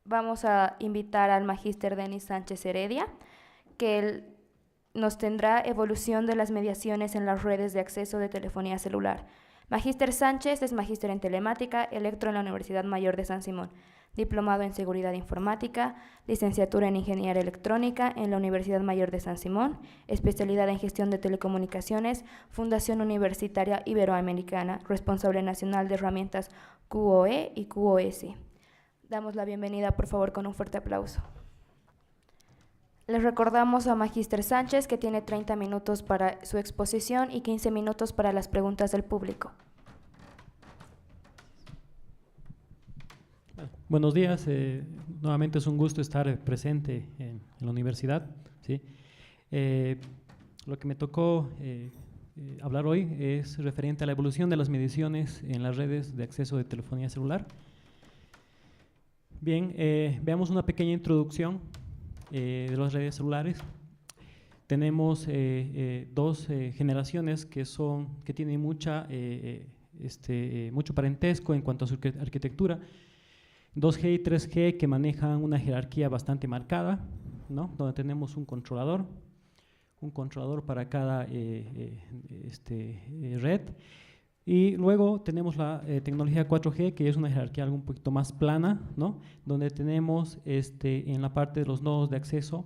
vamos a invitar al magíster Denis Sánchez Heredia, que él nos tendrá evolución de las mediaciones en las redes de acceso de telefonía celular. Magíster Sánchez es magíster en telemática, electro en la Universidad Mayor de San Simón, diplomado en seguridad informática, licenciatura en ingeniería electrónica en la Universidad Mayor de San Simón, especialidad en gestión de telecomunicaciones, Fundación Universitaria Iberoamericana, responsable nacional de herramientas QoE y QoS. Damos la bienvenida, por favor, con un fuerte aplauso. Les recordamos a Magíster Sánchez que tiene 30 minutos para su exposición y 15 minutos para las preguntas del público. Buenos días, nuevamente es un gusto estar presente en la universidad, ¿sí? Lo que me tocó hablar hoy es referente a la evolución de las mediciones en las redes de acceso de telefonía celular. Bien, veamos una pequeña introducción de las redes celulares. Tenemos dos generaciones que tienen mucho parentesco en cuanto a su arquitectura. 2G y 3G que manejan una jerarquía bastante marcada, ¿no? Donde tenemos un controlador para cada red. Y luego tenemos la tecnología 4G, que es una jerarquía algo un poquito más plana, ¿no? Donde tenemos en la parte de los nodos de acceso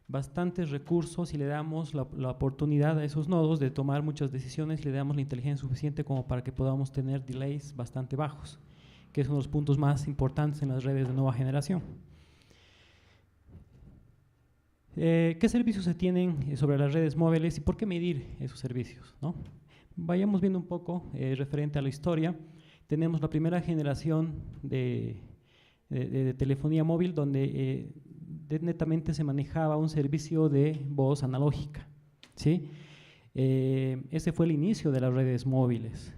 bastantes recursos y le damos la oportunidad a esos nodos de tomar muchas decisiones y le damos la inteligencia suficiente como para que podamos tener delays bastante bajos, que es uno de los puntos más importantes en las redes de nueva generación. ¿Qué servicios se tienen sobre las redes móviles y por qué medir esos servicios, ¿no? Vayamos viendo un poco referente a la historia. Tenemos la primera generación de telefonía móvil donde netamente se manejaba un servicio de voz analógica, ¿sí? Ese fue el inicio de las redes móviles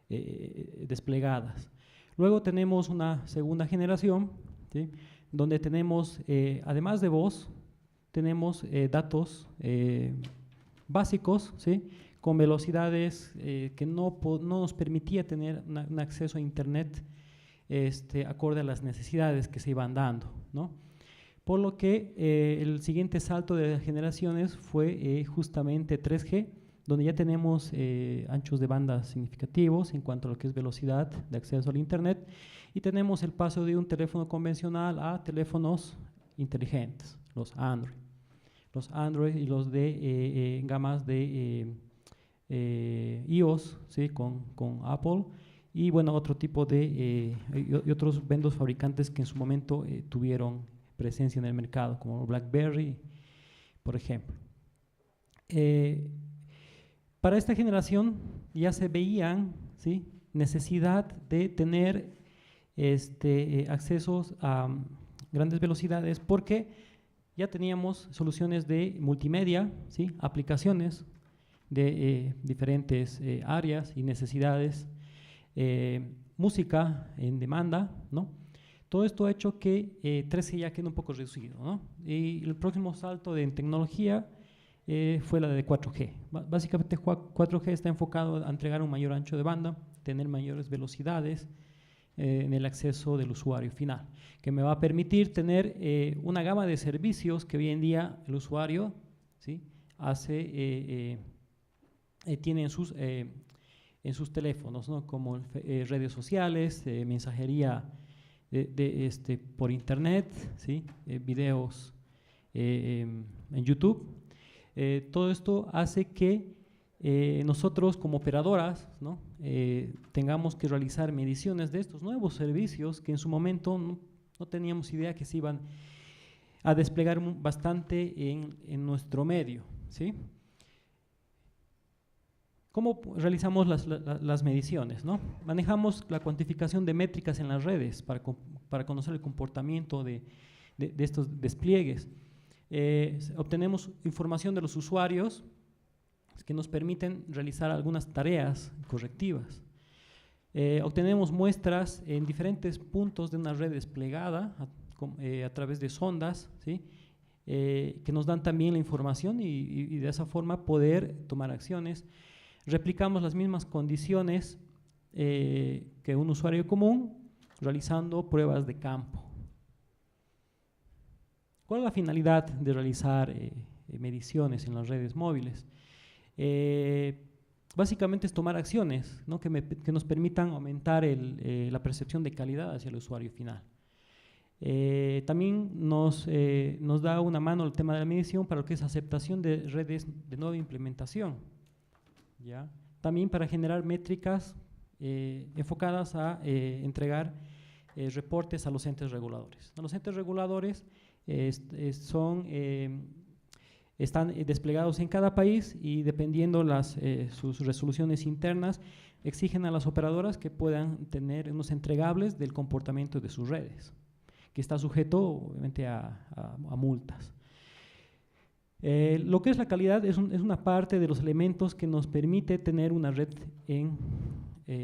desplegadas. Luego tenemos una segunda generación, ¿sí? Donde tenemos, además de voz, tenemos datos básicos, ¿sí? Con velocidades que no nos permitía tener un acceso a internet acorde a las necesidades que se iban dando, ¿no? Por lo que el siguiente salto de generaciones fue justamente 3G, donde ya tenemos anchos de banda significativos en cuanto a lo que es velocidad de acceso al internet, y tenemos el paso de un teléfono convencional a teléfonos inteligentes, los Android y los de gamas de iOS, ¿sí? con Apple, y bueno, otro tipo de y otros vendos fabricantes que en su momento tuvieron presencia en el mercado, como BlackBerry, por ejemplo. Para esta generación ya se veían, ¿sí? Necesidad de tener accesos a grandes velocidades porque ya teníamos soluciones de multimedia, ¿sí? Aplicaciones de diferentes áreas y necesidades, música en demanda, ¿no? Todo esto ha hecho que 3G ya quede un poco reducido, ¿no? Y el próximo salto en tecnología fue la de 4G. Básicamente 4G está enfocado a entregar un mayor ancho de banda, tener mayores velocidades en el acceso del usuario final, que me va a permitir tener una gama de servicios que hoy en día el usuario, ¿sí? Tiene en sus teléfonos, ¿no? Como redes sociales, mensajería por internet, ¿sí? Videos en YouTube. Todo esto hace que nosotros como operadoras, ¿no? Tengamos que realizar mediciones de estos nuevos servicios que en su momento no teníamos idea que se iban a desplegar bastante en nuestro medio, ¿sí? ¿Cómo realizamos las mediciones, ¿no? Manejamos la cuantificación de métricas en las redes para conocer el comportamiento de estos despliegues. Obtenemos información de los usuarios que nos permiten realizar algunas tareas correctivas. Obtenemos muestras en diferentes puntos de una red desplegada a través de sondas, ¿sí? Que nos dan también la información y de esa forma poder tomar acciones. Replicamos las mismas condiciones que un usuario común realizando pruebas de campo, ¿Cuál es la finalidad de realizar mediciones en las redes móviles? Básicamente es tomar acciones, ¿no? que nos permitan aumentar la percepción de calidad hacia el usuario final. También nos da una mano el tema de la medición para lo que es aceptación de redes de nueva implementación, ¿ya? También para generar métricas enfocadas a entregar reportes a los entes reguladores. Los entes reguladores están desplegados en cada país y dependiendo sus resoluciones internas, exigen a las operadoras que puedan tener unos entregables del comportamiento de sus redes, que está sujeto obviamente a multas. Lo que es la calidad es una parte de los elementos que nos permite tener una red en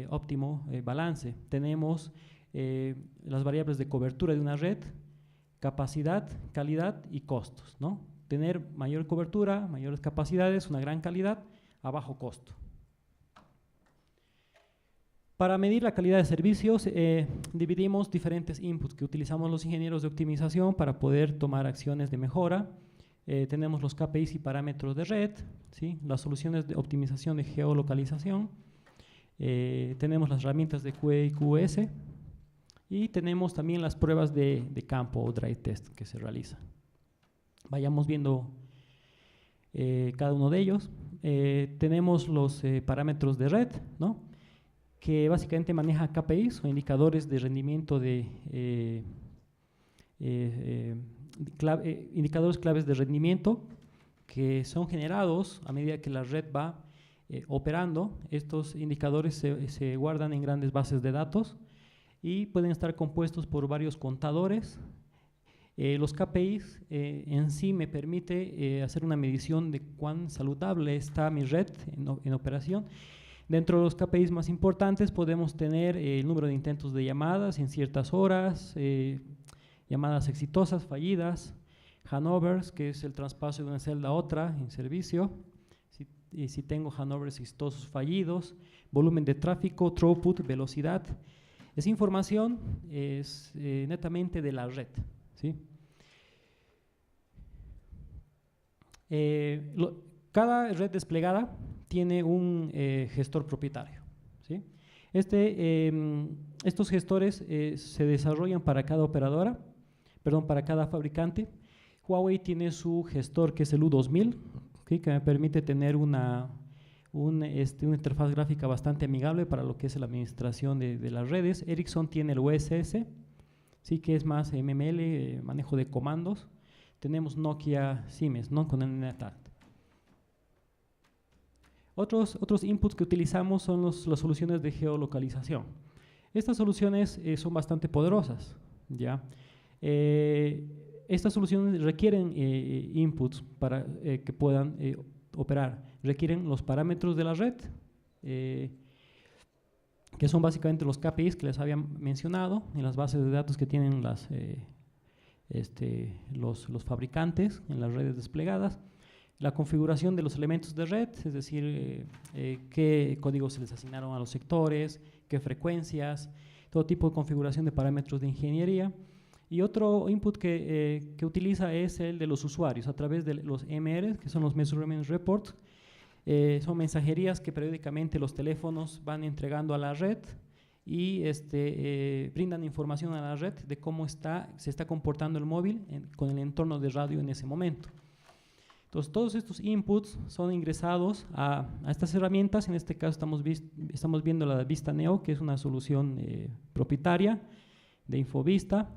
óptimo balance. Tenemos las variables de cobertura de una red, capacidad, calidad y costos, ¿no? Tener mayor cobertura, mayores capacidades, una gran calidad a bajo costo. Para medir la calidad de servicios, dividimos diferentes inputs que utilizamos los ingenieros de optimización para poder tomar acciones de mejora. Tenemos los KPIs y parámetros de red, ¿sí? Las soluciones de optimización de geolocalización, tenemos las herramientas de QE y QS y tenemos también las pruebas de campo o dry test que se realizan. Vayamos viendo cada uno de ellos. Tenemos los parámetros de red, ¿no? Que básicamente maneja KPIs o indicadores de rendimiento indicadores claves de rendimiento que son generados a medida que la red va operando. Estos indicadores se guardan en grandes bases de datos y pueden estar compuestos por varios contadores. Los KPIs en sí me permite hacer una medición de cuán saludable está mi red en operación. Dentro de los KPIs más importantes podemos tener el número de intentos de llamadas en ciertas horas, llamadas exitosas, fallidas, handovers, que es el traspaso de una celda a otra en servicio, si tengo handovers exitosos fallidos, volumen de tráfico, throughput, velocidad. Esa información es netamente de la red, ¿sí? Cada red desplegada tiene un gestor propietario, ¿sí? Estos gestores se desarrollan para cada operadora, para cada fabricante. Huawei tiene su gestor que es el U2000, ¿sí? Que me permite tener una interfaz gráfica bastante amigable para lo que es la administración de las redes. Ericsson tiene el USS, ¿sí? Que es más MML, manejo de comandos. Tenemos Nokia Siemens, ¿no? Con el NetAct. Otros inputs que utilizamos son las soluciones de geolocalización. Estas soluciones son bastante poderosas, ¿ya? Estas soluciones requieren inputs para que puedan operar. Requieren los parámetros de la red, que son básicamente los KPIs que les había mencionado en las bases de datos que tienen los fabricantes en las redes desplegadas. La configuración de los elementos de red, es decir, qué códigos se les asignaron a los sectores, qué frecuencias, todo tipo de configuración de parámetros de ingeniería. Y otro input que utiliza es el de los usuarios a través de los MR, que son los Measurement Reports. Son mensajerías que periódicamente los teléfonos van entregando a la red y brindan información a la red de cómo se está comportando el móvil con el entorno de radio en ese momento. Entonces, todos estos inputs son ingresados a estas herramientas. En este caso estamos viendo la Vista Neo, que es una solución propietaria de Infovista.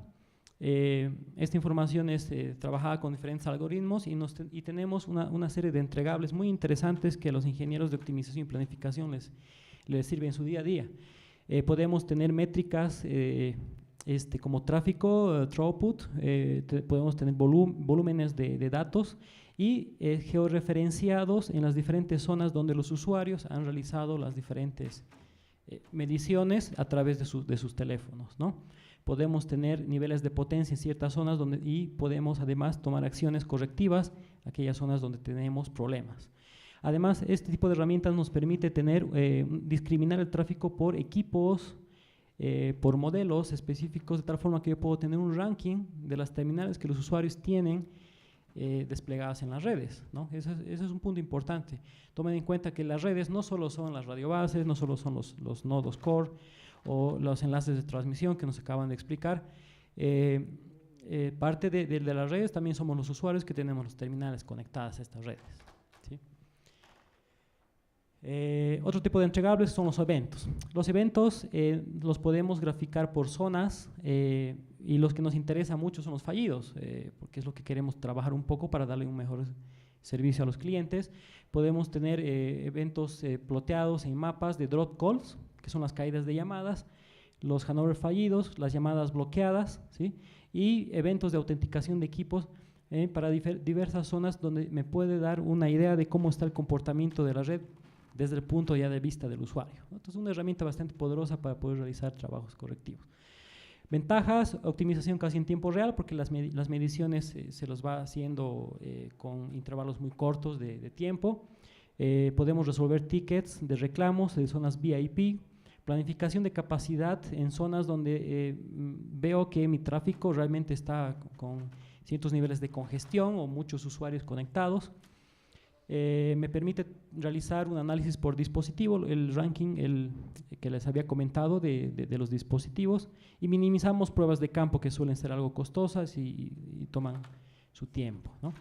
Esta información es trabajada con diferentes algoritmos y tenemos una serie de entregables muy interesantes que a los ingenieros de optimización y planificación les sirven en su día a día. Podemos tener métricas como tráfico, throughput, podemos tener volúmenes de datos y georreferenciados en las diferentes zonas donde los usuarios han realizado las diferentes mediciones a través de sus teléfonos, ¿no? Podemos tener niveles de potencia en ciertas zonas y podemos además tomar acciones correctivas en aquellas zonas donde tenemos problemas. Además, este tipo de herramientas nos permite discriminar el tráfico por equipos, por modelos específicos, de tal forma que yo puedo tener un ranking de las terminales que los usuarios tienen desplegadas en las redes, ¿no? Ese es un punto importante. Tomen en cuenta que las redes no solo son las radiobases, no solo son los nodos core o los enlaces de transmisión que nos acaban de explicar. Parte de las redes también somos los usuarios que tenemos los terminales conectadas a estas redes, ¿sí? Otro tipo de entregables son los eventos. Los eventos los podemos graficar por zonas y los que nos interesa mucho son los fallidos, porque es lo que queremos trabajar un poco para darle un mejor servicio a los clientes. Podemos tener eventos ploteados en mapas de drop calls, que son las caídas de llamadas, los handover fallidos, las llamadas bloqueadas, ¿sí? Y eventos de autenticación de equipos para diversas zonas donde me puede dar una idea de cómo está el comportamiento de la red desde el punto ya de vista del usuario, ¿no? Entonces, una herramienta bastante poderosa para poder realizar trabajos correctivos. Ventajas: optimización casi en tiempo real, porque las mediciones se los va haciendo con intervalos muy cortos de tiempo. Podemos resolver tickets de reclamos de zonas VIP. Planificación de capacidad en zonas donde veo que mi tráfico realmente está con ciertos niveles de congestión o muchos usuarios conectados. Me permite realizar un análisis por dispositivo, el ranking que les había comentado de los dispositivos, y minimizamos pruebas de campo que suelen ser algo costosas y toman su tiempo, ¿no?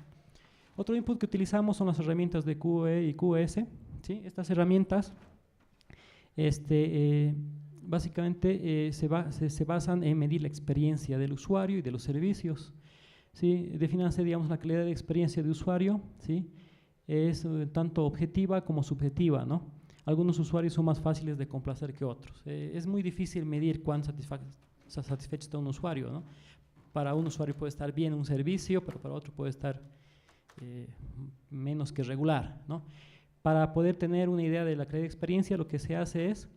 Otro input que utilizamos son las herramientas de QE y QS, ¿sí? Estas herramientas básicamente se basan en medir la experiencia del usuario y de los servicios, ¿sí? Defínanse, digamos, la calidad de experiencia de usuario, ¿sí? Es tanto objetiva como subjetiva, ¿no? Algunos usuarios son más fáciles de complacer que otros. Es muy difícil medir cuán satisfecho está un usuario, ¿no? Para un usuario puede estar bien un servicio, pero para otro puede estar menos que regular, ¿no? Para poder tener una idea de la calidad de experiencia, lo que se hace es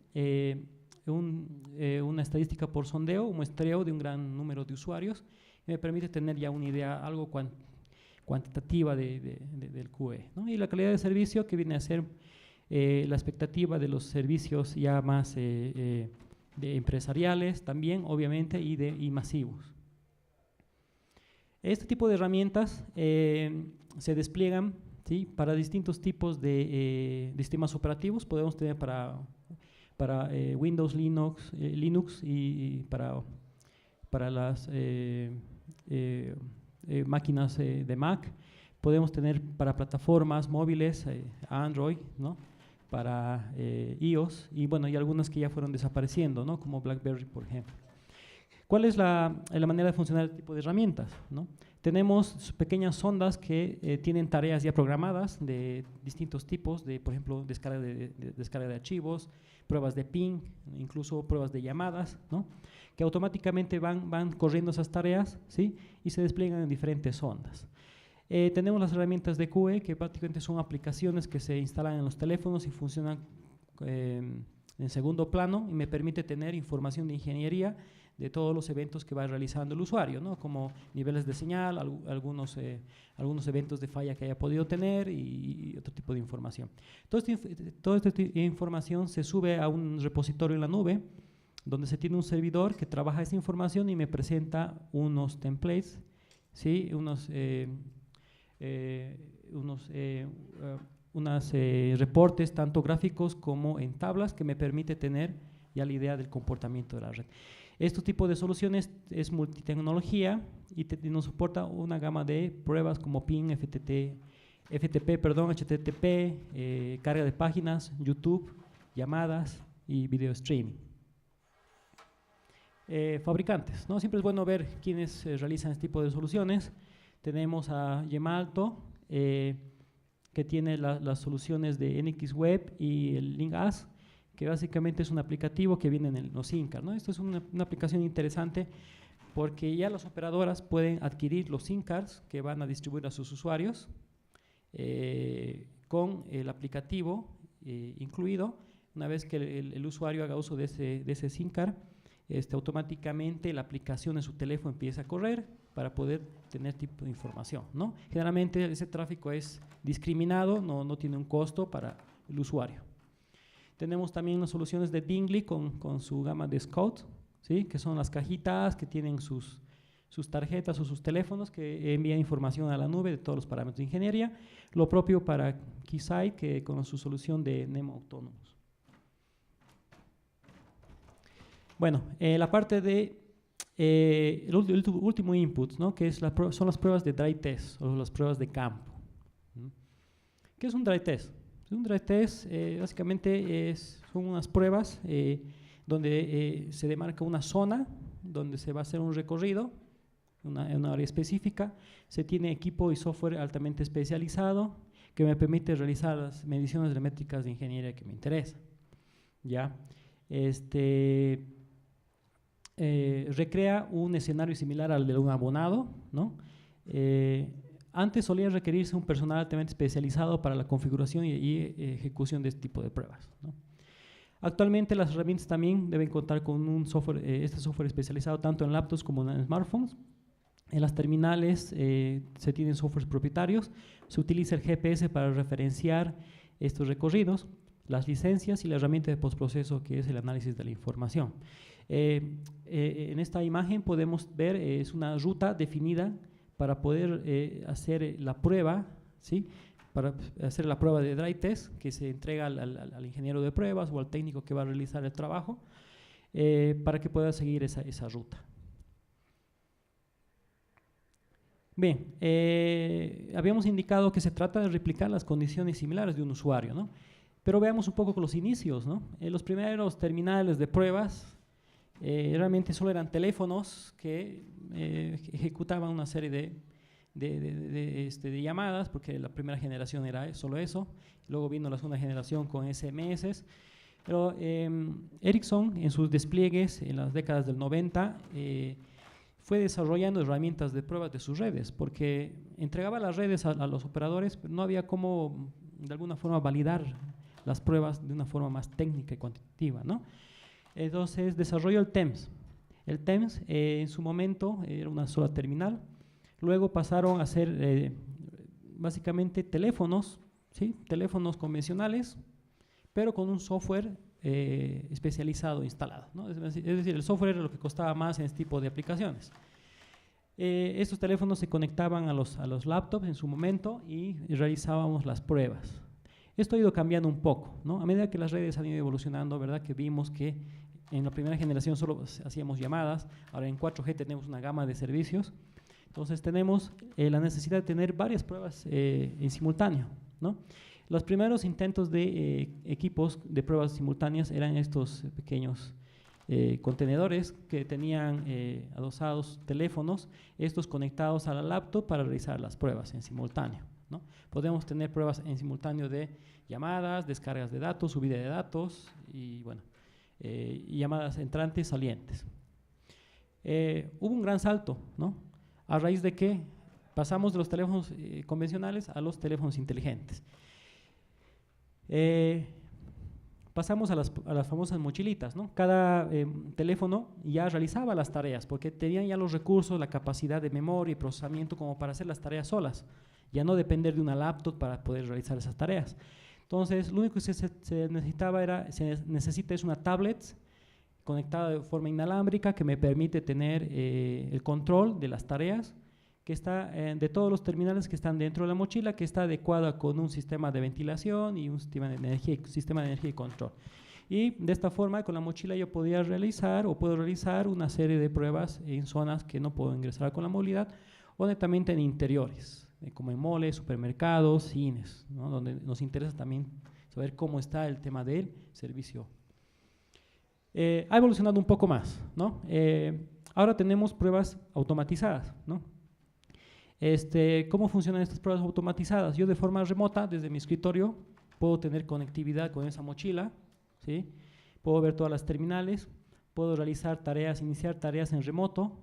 una estadística por sondeo, un muestreo de un gran número de usuarios, y me permite tener ya una idea algo cuantitativa del QE, ¿no? Y la calidad de servicio, que viene a ser la expectativa de los servicios ya más de empresariales también, obviamente, y masivos. Este tipo de herramientas se despliegan, ¿sí? Para distintos tipos de sistemas operativos. Podemos tener para Windows, Linux y para las máquinas de Mac. Podemos tener para plataformas móviles, Android, ¿no? Para iOS y bueno, y algunas que ya fueron desapareciendo, ¿no? Como BlackBerry, por ejemplo. ¿Cuál es la manera de funcionar este tipo de herramientas, ¿no? Tenemos pequeñas sondas que tienen tareas ya programadas de distintos tipos, por ejemplo, descarga de archivos, pruebas de ping, incluso pruebas de llamadas, ¿no? Que automáticamente van corriendo esas tareas, ¿sí? Y se despliegan en diferentes sondas. Tenemos las herramientas de QE, que prácticamente son aplicaciones que se instalan en los teléfonos y funcionan en segundo plano, y me permite tener información de ingeniería de todos los eventos que va realizando el usuario, ¿no? Como niveles de señal, algunos eventos de falla que haya podido tener y otro tipo de información. Toda esta información se sube a un repositorio en la nube, donde se tiene un servidor que trabaja esa información y me presenta unos templates, ¿sí? Unos reportes tanto gráficos como en tablas, que me permite tener ya la idea del comportamiento de la red. Este tipo de soluciones es multitecnología y nos soporta una gama de pruebas como ping, FTP, HTTP, carga de páginas, YouTube, llamadas y video streaming. Fabricantes, ¿no? Siempre es bueno ver quiénes realizan este tipo de soluciones. Tenemos a Gemalto, que tiene las soluciones de NX Web y el LinkAS, que básicamente es un aplicativo que viene en los SIM cards, ¿no? Esto es una aplicación interesante porque ya las operadoras pueden adquirir los SIM cards que van a distribuir a sus usuarios con el aplicativo incluido. Una vez que el usuario haga uso de ese SIM card, automáticamente la aplicación en su teléfono empieza a correr para poder tener tipo de información, ¿no? Generalmente ese tráfico es discriminado, no tiene un costo para el usuario. Tenemos también las soluciones de Dingley con su gama de Scout, ¿sí? Que son las cajitas que tienen sus tarjetas o sus teléfonos que envían información a la nube de todos los parámetros de ingeniería. Lo propio para Keysight, que con su solución de Nemo Autónomos. Bueno, la parte de el último input, ¿no? Que es son las pruebas de dry test o las pruebas de campo. ¿Qué es un dry test? Un dry test básicamente son unas pruebas donde se demarca una zona donde se va a hacer un recorrido en una área específica. Se tiene equipo y software altamente especializado que me permite realizar las mediciones de métricas de ingeniería que me interesan. ¿Ya? Recrea un escenario similar al de un abonado, ¿no? Antes solía requerirse un personal altamente especializado para la configuración y ejecución de este tipo de pruebas, ¿no? Actualmente las herramientas también deben contar con un software, este software especializado tanto en laptops como en smartphones. En las terminales se tienen softwares propietarios, se utiliza el GPS para referenciar estos recorridos, las licencias y la herramienta de postproceso que es el análisis de la información. En esta imagen podemos ver, es una ruta definida para poder hacer la prueba, ¿sí? Para hacer la prueba de dry test que se entrega al ingeniero de pruebas o al técnico que va a realizar el trabajo para que pueda seguir esa ruta. Bien, habíamos indicado que se trata de replicar las condiciones similares de un usuario, ¿no? Pero veamos un poco con los inicios, ¿no? Los primeros terminales de pruebas realmente solo eran teléfonos que ejecutaban una serie de llamadas, porque la primera generación era solo eso. Luego vino la segunda generación con SMS. Pero Ericsson, en sus despliegues en las décadas del 90, fue desarrollando herramientas de pruebas de sus redes, porque entregaba las redes a los operadores, pero no había cómo, de alguna forma, validar las pruebas de una forma más técnica y cuantitativa, ¿no? Entonces desarrolló el TEMS. El TEMS en su momento era una sola terminal. Luego pasaron a ser básicamente teléfonos, ¿sí? Teléfonos convencionales, pero con un software especializado instalado, ¿no? Es decir, el software era lo que costaba más en este tipo de aplicaciones. Estos teléfonos se conectaban a los laptops en su momento y realizábamos las pruebas. Esto ha ido cambiando un poco, ¿no? A medida que las redes han ido evolucionando, ¿verdad? Que vimos que en la primera generación solo hacíamos llamadas, ahora en 4G tenemos una gama de servicios, entonces tenemos la necesidad de tener varias pruebas en simultáneo, ¿no? Los primeros intentos de equipos de pruebas simultáneas eran estos pequeños contenedores que tenían adosados teléfonos, estos conectados a la laptop para realizar las pruebas en simultáneo, ¿no? Podemos tener pruebas en simultáneo de llamadas, descargas de datos, subida de datos y, bueno, y llamadas entrantes, salientes. Hubo un gran salto, ¿no? A raíz de que pasamos de los teléfonos convencionales a los teléfonos inteligentes. Pasamos a las famosas mochilitas, ¿no? Cada teléfono ya realizaba las tareas porque tenían ya los recursos, la capacidad de memoria y procesamiento como para hacer las tareas solas, ya no depender de una laptop para poder realizar esas tareas. Entonces, lo único que se necesita es una tablet conectada de forma inalámbrica que me permite tener el control de las tareas que está de todos los terminales que están dentro de la mochila, que está adecuada con un sistema de ventilación y un sistema de energía y control. Y de esta forma, con la mochila yo puedo realizar una serie de pruebas en zonas que no puedo ingresar con la movilidad, o netamente en interiores, como en moles, supermercados, cines, ¿no? Donde nos interesa también saber cómo está el tema del servicio. Ha evolucionado un poco más, ¿no? Ahora tenemos pruebas automatizadas, ¿no? ¿Cómo funcionan estas pruebas automatizadas? Yo de forma remota, desde mi escritorio, puedo tener conectividad con esa mochila, ¿sí? Puedo ver todas las terminales, puedo realizar tareas, iniciar tareas en remoto.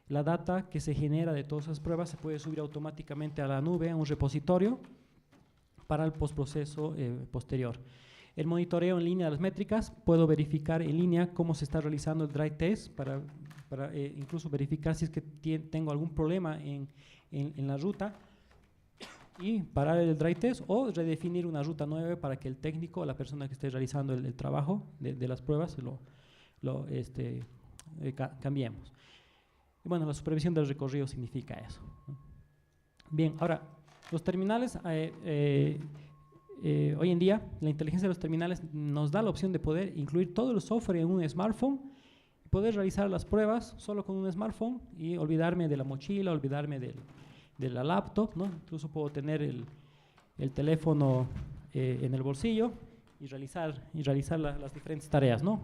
La data que se genera de todas esas pruebas se puede subir automáticamente a la nube, a un repositorio, para el postproceso posterior. El monitoreo en línea de las métricas, puedo verificar en línea cómo se está realizando el dry test, para incluso verificar si es que tengo algún problema en la ruta. y parar el dry test o redefinir una ruta nueva para que el técnico o la persona que esté realizando el trabajo de las pruebas cambiemos. Y bueno, la supervisión del recorrido significa eso, ¿no? Bien, ahora, los terminales, hoy en día, la inteligencia de los terminales nos da la opción de poder incluir todo el software en un smartphone, poder realizar las pruebas solo con un smartphone y olvidarme de la mochila, olvidarme de la laptop, ¿no? Incluso puedo tener el teléfono en el bolsillo y realizar las diferentes tareas, ¿no?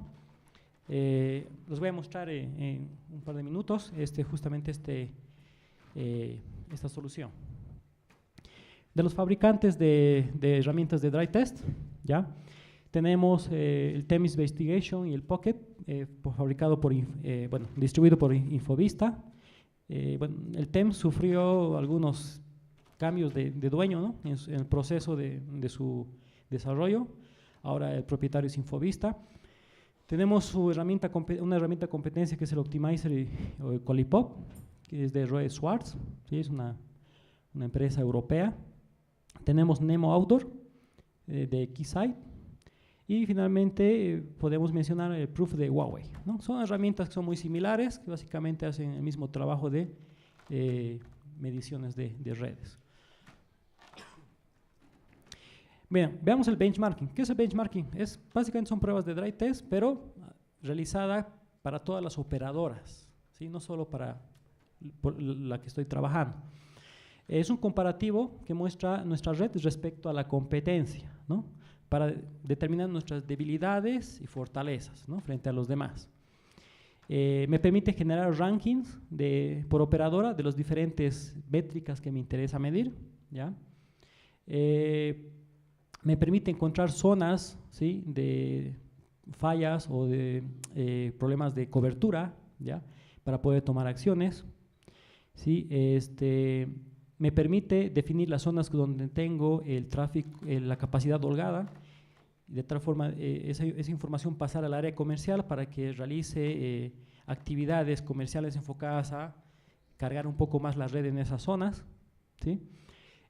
Los voy a mostrar en un par de minutos justamente esta solución. De los fabricantes de herramientas de dry test, ¿ya? Tenemos el TEMS Investigation y el Pocket, distribuido por Infovista. El TEMS sufrió algunos cambios de dueño, ¿no? en el proceso de su desarrollo. Ahora el propietario es Infovista. Tenemos una herramienta competencia que es el Optimizer o Colipop, que es de Roy Schwartz, ¿sí? Es una empresa europea. Tenemos Nemo Outdoor de Keysight. Y finalmente podemos mencionar el Proof de Huawei, ¿no? Son herramientas que son muy similares, que básicamente hacen el mismo trabajo de mediciones de redes. Bien, veamos el benchmarking. ¿Qué es el benchmarking? Básicamente son pruebas de dry test, pero realizada para todas las operadoras, ¿sí? No solo por la que estoy trabajando. Es un comparativo que muestra nuestra red respecto a la competencia, ¿no? Para determinar nuestras debilidades y fortalezas, ¿no? Frente a los demás. Me permite generar rankings por operadora de las diferentes métricas que me interesa medir, ¿ya? Me permite encontrar zonas, ¿sí? De fallas o de problemas de cobertura, ¿ya? Para poder tomar acciones, ¿sí? Me permite definir las zonas donde tengo el tráfico, la capacidad holgada, de tal forma esa información pasar al área comercial para que realice actividades comerciales enfocadas a cargar un poco más la red en esas zonas, ¿sí?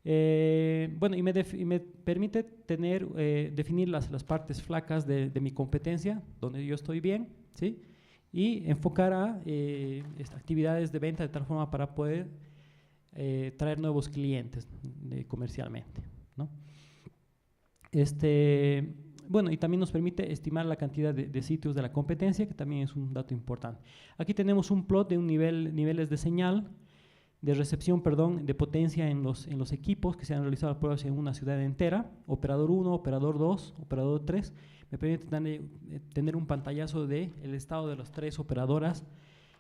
Y me permite definir las partes flacas de mi competencia, donde yo estoy bien, ¿sí? Y enfocar a actividades de venta de tal forma para poder traer nuevos clientes comercialmente, ¿no? Y también nos permite estimar la cantidad de sitios de la competencia, que también es un dato importante. Aquí tenemos un plot de niveles de señal, de recepción, de potencia en los equipos que se han realizado pruebas en una ciudad entera, operador 1, operador 2, operador 3. Me permite tener un pantallazo del estado de las 3 operadoras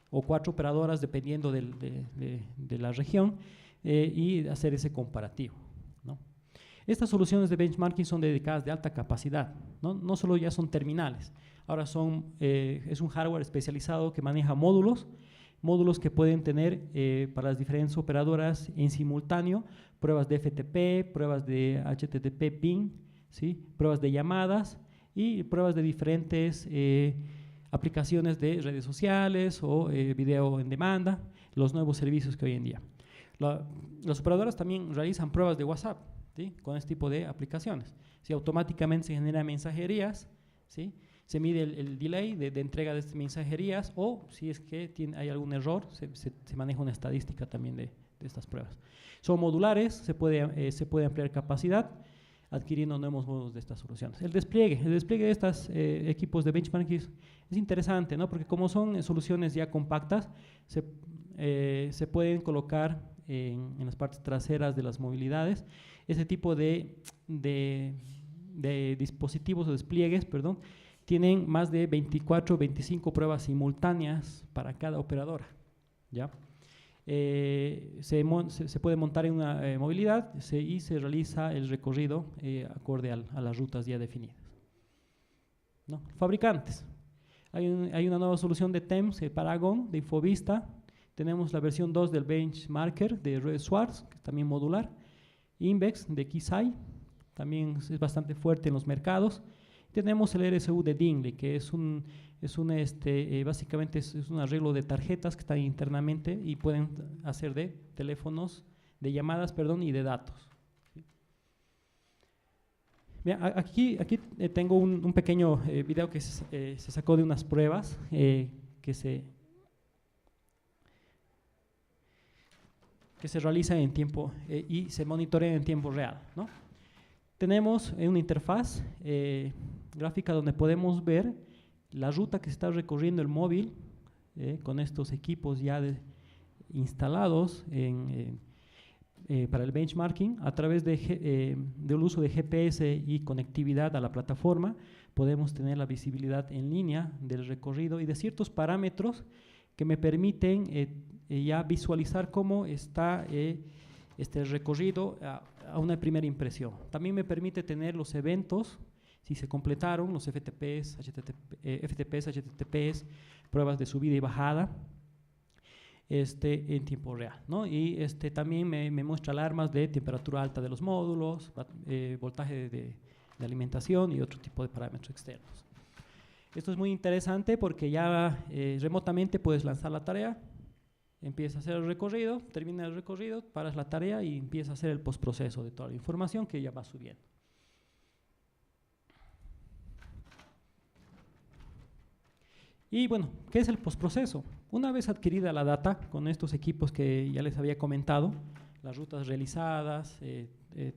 o 4 operadoras, dependiendo de la región, y hacer ese comparativo, ¿no? Estas soluciones de benchmarking son dedicadas de alta capacidad, ¿no? No solo ya son terminales, ahora es un hardware especializado que maneja módulos que pueden tener para las diferentes operadoras en simultáneo pruebas de FTP, pruebas de HTTP ping, ¿sí? Pruebas de llamadas y pruebas de diferentes aplicaciones de redes sociales o video en demanda, los nuevos servicios que hoy en día. Las operadoras también realizan pruebas de WhatsApp, ¿sí? Con este tipo de aplicaciones. Si automáticamente se generan mensajerías, ¿sí? Se mide el delay de entrega de estas mensajerías, o si es que hay algún error, se maneja una estadística también de estas pruebas. Son modulares, se puede ampliar capacidad adquiriendo nuevos modos de estas soluciones. El despliegue de estos equipos de benchmarking es interesante, ¿no? Porque como son soluciones ya compactas, se pueden colocar en las partes traseras de las movilidades. Ese tipo de dispositivos o despliegues, tienen más de 24 o 25 pruebas simultáneas para cada operadora, ¿ya? Se puede montar en una movilidad y se realiza el recorrido acorde a las rutas ya definidas, ¿no? Fabricantes. Hay una nueva solución de TEMS, el Paragon de Infovista. Tenemos la versión 2 del Benchmarker de Roy Schwartz, que es también modular. Invex de Keysight, también es bastante fuerte en los mercados. Tenemos el RSU de Dingley, que básicamente es un arreglo de tarjetas que están internamente y pueden hacer de teléfonos, de llamadas, y de datos, Bien, aquí tengo un pequeño video que se sacó de unas pruebas que se realizan en tiempo y se monitorean en tiempo real, ¿no? Tenemos una interfaz gráfica donde podemos ver la ruta que se está recorriendo el móvil con estos equipos ya instalados para el benchmarking. A través del uso de GPS y conectividad a la plataforma podemos tener la visibilidad en línea del recorrido y de ciertos parámetros que me permiten ya visualizar cómo está este recorrido a una primera impresión. También me permite tener los eventos, si se completaron, los FTPs, HTTPs, pruebas de subida y bajada, en tiempo real, ¿no? Y también me muestra alarmas de temperatura alta de los módulos, voltaje de alimentación y otro tipo de parámetros externos. Esto es muy interesante porque ya remotamente puedes lanzar la tarea, empieza a hacer el recorrido, termina el recorrido, paras la tarea y empieza a hacer el postproceso de toda la información que ya va subiendo. Y bueno, ¿qué es el postproceso? Una vez adquirida la data con estos equipos que ya les había comentado, las rutas realizadas,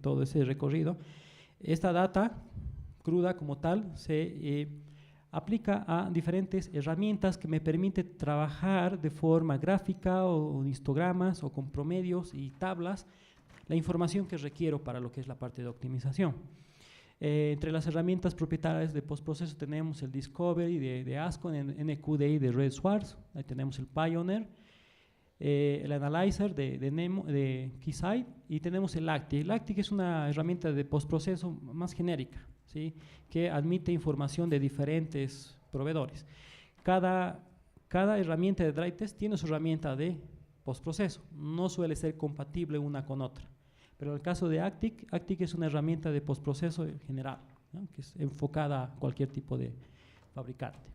todo ese recorrido, esta data cruda como tal se aplica a diferentes herramientas que me permiten trabajar de forma gráfica o histogramas o con promedios y tablas la información que requiero para lo que es la parte de optimización. Entre las herramientas propietarias de postproceso tenemos el Discovery de Ascon, NQDI de Red Schwartz, ahí tenemos el Pioneer, el Analyzer de Keysight y tenemos el LACTIC. El LACTIC es una herramienta de postproceso más genérica, ¿sí? Que admite información de diferentes proveedores. Cada herramienta de dry test tiene su herramienta de postproceso, no suele ser compatible una con otra. Pero en el caso de ACTIC es una herramienta de postproceso en general, ¿no? Que es enfocada a cualquier tipo de fabricante.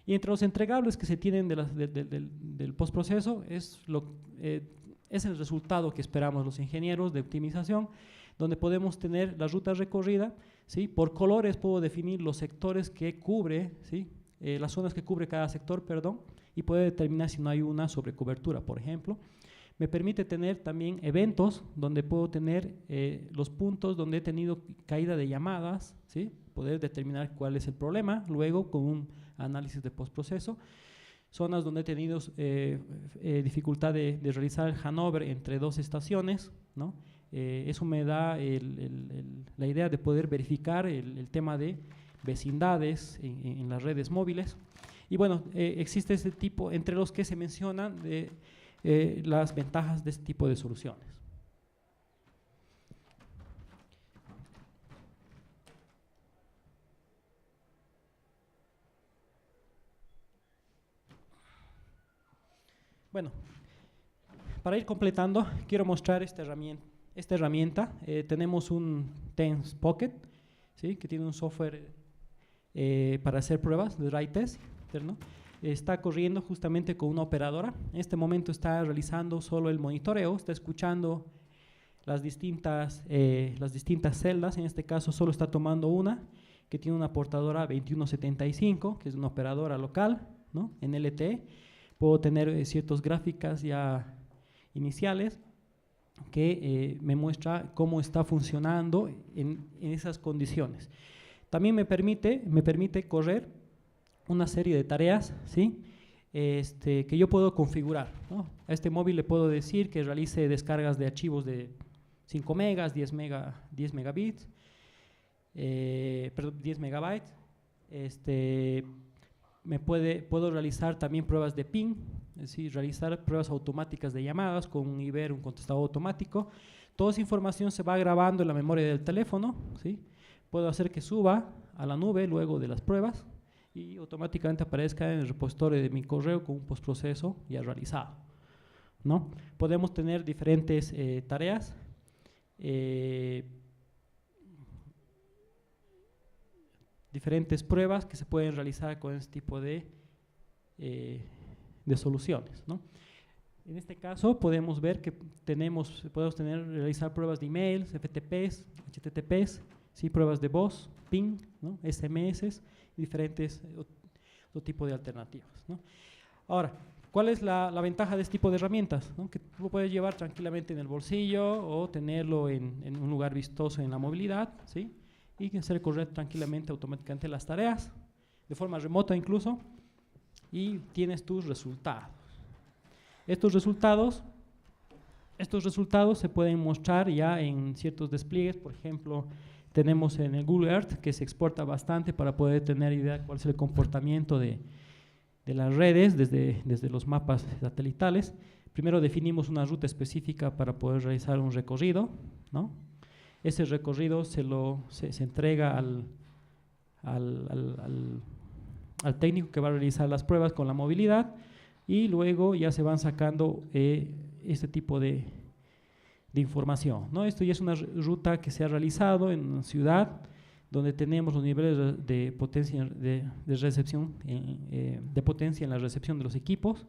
Y entre los entregables que se tienen del postproceso es el resultado que esperamos los ingenieros de optimización, donde podemos tener la ruta recorrida, ¿sí? Por colores puedo definir los sectores que cubre, ¿sí? Las zonas que cubre cada sector, perdón, y puedo determinar si no hay una sobrecobertura, por ejemplo. Me permite tener también eventos donde puedo tener los puntos donde he tenido caída de llamadas, ¿sí? Poder determinar cuál es el problema, luego con un análisis de postproceso. Zonas donde he tenido dificultad de realizar el handover entre dos estaciones, ¿no? Eso me da la idea de poder verificar el tema de vecindades en las redes móviles. Y bueno, existe ese tipo, entre los que se mencionan las ventajas de este tipo de soluciones. Bueno, para ir completando, quiero mostrar esta herramienta. Tenemos un TENS Pocket, ¿sí? Que tiene un software para hacer pruebas de dry test, ¿no? Está corriendo justamente con una operadora. En este momento está realizando solo el monitoreo, está escuchando las distintas celdas. En este caso solo está tomando una que tiene una portadora 2175, que es una operadora local, ¿no? En LTE. Puedo tener ciertas gráficas ya iniciales que me muestra cómo está funcionando en esas condiciones. También me permite correr una serie de tareas, ¿sí? Que yo puedo configurar, ¿no? A este móvil le puedo decir que realice descargas de archivos de 5 megas, 10 megabits, perdón, 10 megabytes. Puedo realizar también pruebas de ping, es decir, realizar pruebas automáticas de llamadas con un IVR, un contestador automático. Toda esa información se va grabando en la memoria del teléfono, ¿sí? Puedo hacer que suba a la nube luego de las pruebas y automáticamente aparezca en el repositorio de mi correo con un postproceso ya realizado, ¿no? Podemos tener diferentes tareas, diferentes pruebas que se pueden realizar con este tipo de soluciones, ¿no? En este caso podemos ver que podemos realizar pruebas de emails, FTPs, HTTPs, ¿sí? Pruebas de voz, PIN, ¿no? SMS, y diferentes otro tipo de alternativas, ¿no? Ahora, ¿cuál es la ventaja de este tipo de herramientas? ¿No? Que tú lo puedes llevar tranquilamente en el bolsillo o tenerlo en un lugar vistoso en la movilidad, ¿sí? Y hacer correr tranquilamente, automáticamente las tareas, de forma remota incluso, y tienes tus resultados. Estos resultados se pueden mostrar ya en ciertos despliegues. Por ejemplo, tenemos en el Google Earth, que se exporta bastante para poder tener idea de cuál es el comportamiento de las redes desde los mapas satelitales. Primero definimos una ruta específica para poder realizar un recorrido, ¿no? Ese recorrido se entrega al técnico que va a realizar las pruebas con la movilidad, y luego ya se van sacando este tipo de información, ¿no? Esto ya es una ruta que se ha realizado en una ciudad donde tenemos los niveles de potencia de recepción, de potencia en la recepción de los equipos,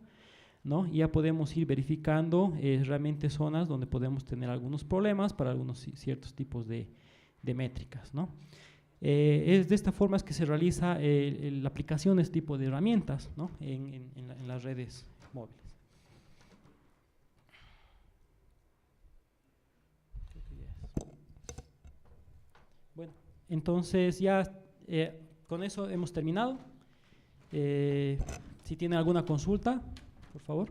¿no? Y ya podemos ir verificando realmente zonas donde podemos tener algunos problemas para algunos ciertos tipos de métricas, ¿no? Es de esta forma es que se realiza la aplicación de este tipo de herramientas, ¿no? en las redes móviles. Bueno, entonces ya con eso hemos terminado. Si tienen alguna consulta, por favor.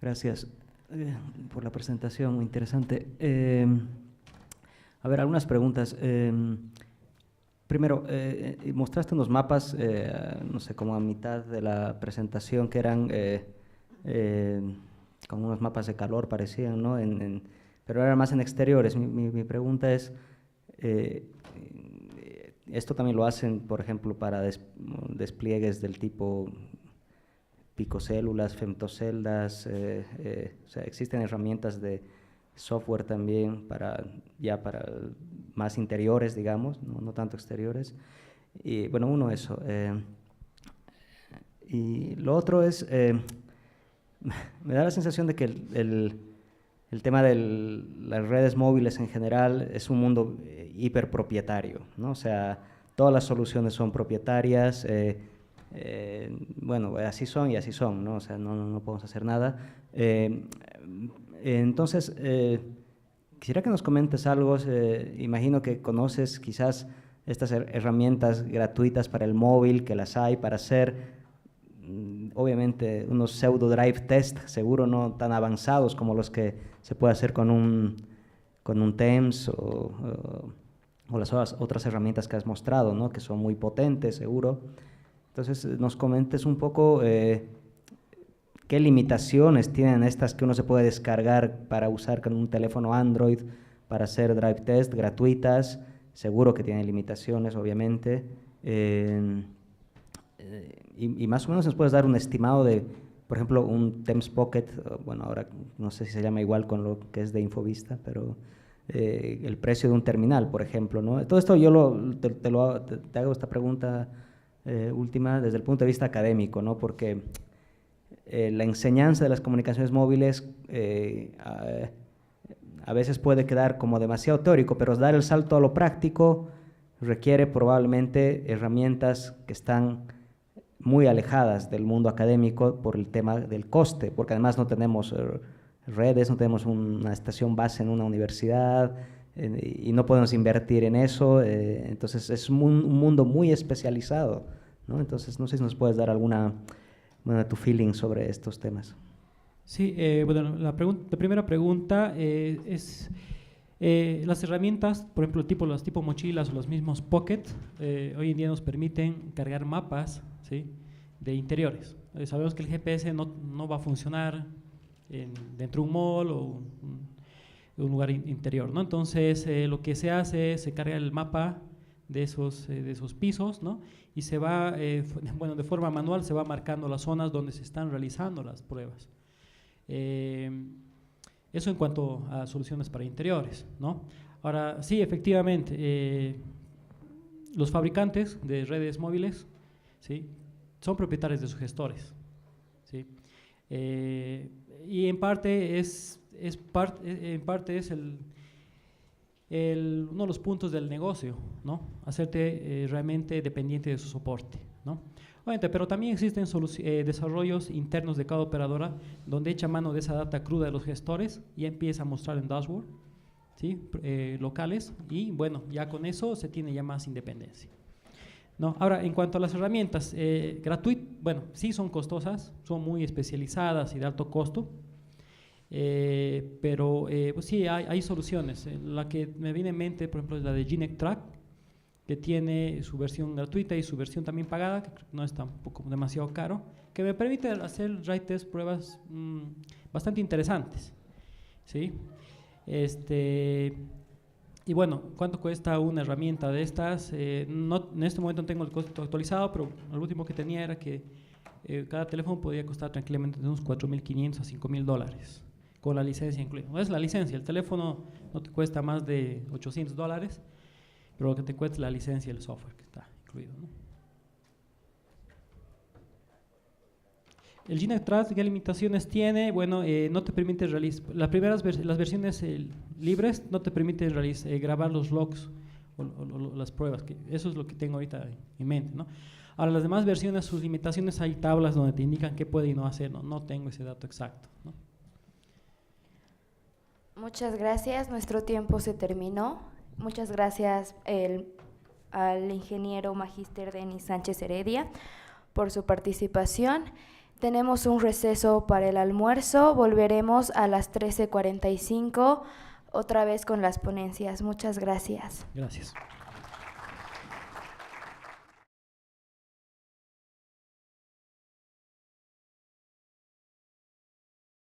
Gracias por la presentación, muy interesante. A ver, algunas preguntas. Primero, mostraste unos mapas, no sé, como a mitad de la presentación, que eran como unos mapas de calor, parecían, ¿no? Pero eran más en exteriores. Mi pregunta es, ¿esto también lo hacen, por ejemplo, para despliegues del tipo picocélulas, femtoceldas? O sea, existen herramientas de software también para más interiores, digamos, no tanto exteriores. Y bueno, uno eso. Y lo otro es, me da la sensación de que el tema de las redes móviles en general es un mundo hiperpropietario, ¿no? O sea, todas las soluciones son propietarias. Bueno, así son y así son, ¿no? O sea, no podemos hacer nada. Entonces, quisiera que nos comentes algo. Imagino que conoces quizás estas herramientas gratuitas para el móvil, que las hay para hacer, obviamente, unos pseudo drive test, seguro no tan avanzados como los que se puede hacer con un TEMS o las otras herramientas que has mostrado, ¿no? Que son muy potentes, seguro. Entonces, nos comentes un poco qué limitaciones tienen estas que uno se puede descargar para usar con un teléfono Android para hacer drive test gratuitas. Seguro que tienen limitaciones, obviamente. Y más o menos nos puedes dar un estimado de, por ejemplo, un TEMS Pocket, bueno, ahora no sé si se llama igual con lo que es de Infovista, pero el precio de un terminal, por ejemplo, ¿no? Todo esto yo te hago esta pregunta última desde el punto de vista académico, ¿no? Porque la enseñanza de las comunicaciones móviles a veces puede quedar como demasiado teórico, pero dar el salto a lo práctico requiere probablemente herramientas que están muy alejadas del mundo académico por el tema del coste, porque además no tenemos redes, no tenemos una estación base en una universidad y no podemos invertir en eso. Entonces es un mundo muy especializado, ¿no? Entonces no sé si nos puedes dar tu feeling sobre estos temas. Sí, bueno, la primera pregunta es las herramientas, por ejemplo, las tipo mochilas o los mismos Pocket, hoy en día nos permiten cargar mapas, ¿sí?, de interiores. Sabemos que el GPS no va a funcionar dentro de un mall o un lugar interior, ¿no? Entonces, lo que se hace es se carga el mapa de esos pisos, ¿no? Y se va, bueno, de forma manual se va marcando las zonas donde se están realizando las pruebas. Eso en cuanto a soluciones para interiores, ¿no? Ahora, sí, efectivamente, los fabricantes de redes móviles, ¿sí?, son propietarios de sus gestores, ¿sí? Y en parte es uno de los puntos del negocio, ¿no? Hacerte realmente dependiente de su soporte, ¿no? Obviamente, pero también existen desarrollos internos de cada operadora donde echa mano de esa data cruda de los gestores y empieza a mostrar en dashboard, ¿sí? Locales, y bueno, ya con eso se tiene ya más independencia, ¿no? Ahora, en cuanto a las herramientas gratuitas, bueno, sí son costosas, son muy especializadas y de alto costo, pero pues sí, hay soluciones. La que me viene en mente, por ejemplo, es la de Gynec Track, que tiene su versión gratuita y su versión también pagada, que no es tampoco demasiado caro, que me permite hacer ride test pruebas bastante interesantes, ¿sí? Y bueno, ¿cuánto cuesta una herramienta de estas? No, en este momento no tengo el costo actualizado, pero el último que tenía era que cada teléfono podía costar tranquilamente de unos $4.500 a $5.000, con la licencia incluida. No es la licencia, el teléfono no te cuesta más de $800, pero lo que te cuesta es la licencia y el software que está incluido, ¿no? El Gynec Track, ¿qué limitaciones tiene? Bueno, no te permite realizar, las versiones libres no te permiten grabar los logs o las pruebas, que eso es lo que tengo ahorita en mente, ¿no? Ahora, las demás versiones, sus limitaciones, hay tablas donde te indican qué puede y no hacer, no tengo ese dato exacto, ¿no? Muchas gracias, nuestro tiempo se terminó. Muchas gracias al ingeniero Magíster Denis Sánchez Heredia por su participación. Tenemos un receso para el almuerzo, volveremos a las 13:45 otra vez con las ponencias. Muchas gracias. Gracias.